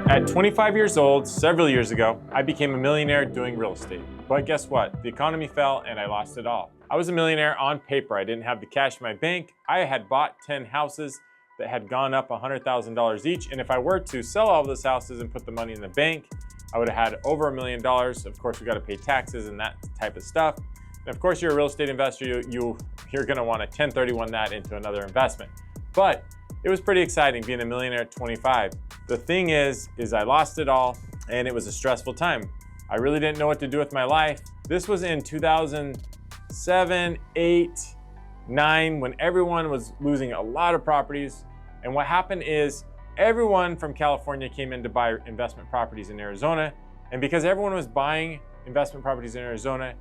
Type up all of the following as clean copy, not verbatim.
At 25 years old, several years ago, I became a millionaire doing real estate. But guess what? The economy fell and I lost it all. I was a millionaire on paper. I didn't have the cash in my bank. I had bought 10 houses that had gone up $100,000 each. And if I were to sell all those houses and put the money in the bank, I would have had over $1 million. Of course, we got to pay taxes and that type of stuff. And of course, you're a real estate investor. You're going to want to 1031 that into another investment. But it was pretty exciting being a millionaire at 25. The thing is I lost it all and it was a stressful time. I really didn't know what to do with my life. This was in 2007, 8, 9, when everyone was losing a lot of properties. And what happened is everyone from California came in to buy investment properties in Arizona. And because everyone was buying investment properties in Arizona,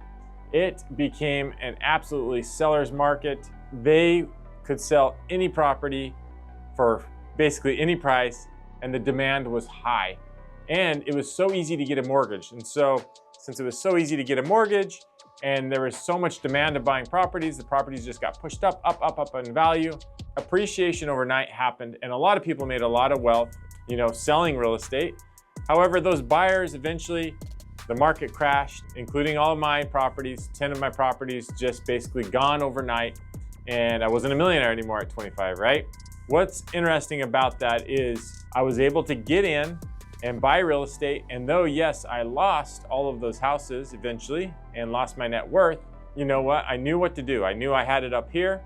it became an absolutely seller's market. They could sell any property for basically any price, and the demand was high. And it was so easy to get a mortgage. And so since it was so easy to get a mortgage and there was so much demand of buying properties, the properties just got pushed up in value. Appreciation overnight happened and a lot of people made a lot of wealth, selling real estate. However, those buyers eventually, the market crashed, including all of my properties. 10 of my properties just basically gone overnight, and I wasn't a millionaire anymore at 25, right? What's interesting about that is I was able to get in and buy real estate, and though yes, I lost all of those houses eventually and lost my net worth, you know what? I knew what to do. I knew I had it up here,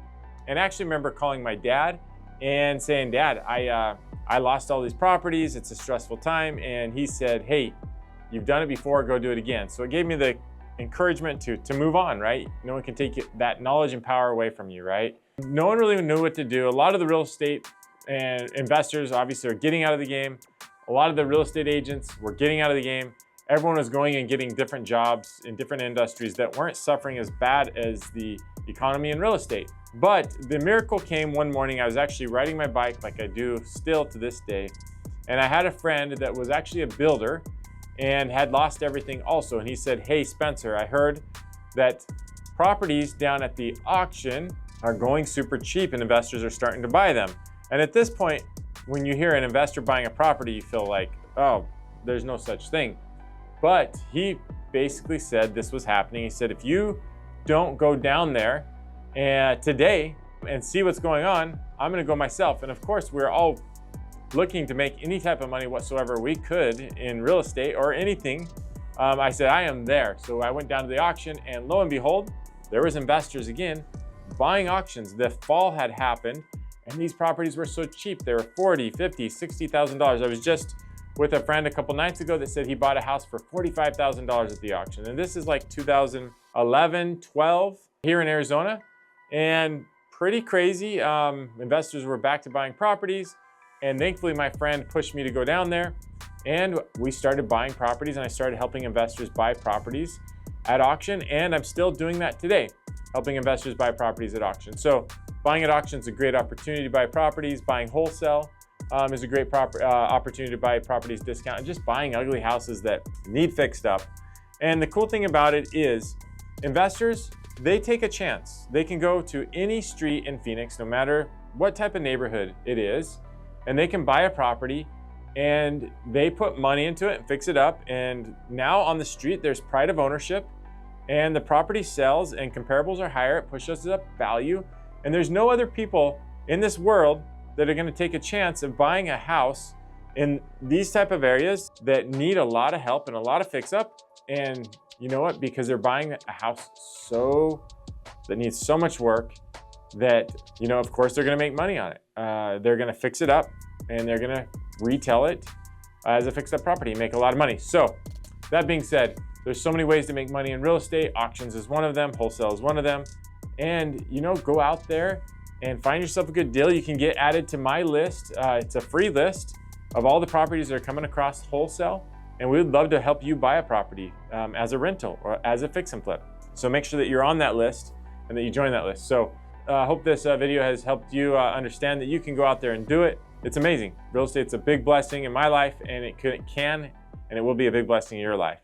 and I actually remember calling my dad and saying, "Dad, I lost all these properties. It's a stressful time." And he said, "Hey, you've done it before, go do it again." So it gave me the encouragement to move on, right? No one can take that knowledge and power away from you, right? No one really knew what to do. A lot of the real estate and investors obviously are getting out of the game. A lot of the real estate agents were getting out of the game. Everyone was going and getting different jobs in different industries that weren't suffering as bad as the economy in real estate. But the miracle came one morning. I was actually riding my bike like I do still to this day. And I had a friend that was actually a builder and had lost everything also. And he said, "Hey, Spencer, I heard that properties down at the auction are going super cheap and investors are starting to buy them." And at this point, when you hear an investor buying a property, you feel like, oh, there's no such thing. But he basically said this was happening. He said, if you don't go down there today and see what's going on, I'm gonna go myself. And of course, we're all looking to make any type of money whatsoever we could in real estate or anything. I said, I am there. So I went down to the auction and lo and behold, there was investors again buying auctions. The fall had happened and these properties were so cheap. They were $40,000, $50,000, $60,000. I was just with a friend a couple nights ago that said he bought a house for $45,000 at the auction. And this is like 2011, 12 here in Arizona, and pretty crazy. Investors were back to buying properties. And thankfully my friend pushed me to go down there and we started buying properties and I started helping investors buy properties at auction. And I'm still doing that today, helping investors buy properties at auction. So buying at auction is a great opportunity to buy properties. Buying wholesale is a great opportunity to buy properties discount, and just buying ugly houses that need fixed up. And the cool thing about it is investors, they take a chance. They can go to any street in Phoenix, no matter what type of neighborhood it is, and they can buy a property and they put money into it and fix it up. And now on the street, there's pride of ownership and the property sells and comparables are higher. It pushes up value. And there's no other people in this world that are going to take a chance of buying a house in these type of areas that need a lot of help and a lot of fix up. And you know what? Because they're buying a house that needs so much work that, of course they're going to make money on it. They're going to fix it up and they're going to retell it as a fixed up property and make a lot of money. So that being said, there's so many ways to make money in real estate. Auctions is one of them. Wholesale is one of them. And, go out there and find yourself a good deal. You can get added to my list. It's a free list of all the properties that are coming across wholesale. And we would love to help you buy a property as a rental or as a fix and flip. So make sure that you're on that list and that you join that list. So I hope this video has helped you understand that you can go out there and do it. It's amazing. Real estate's a big blessing in my life, and it can and it will be a big blessing in your life.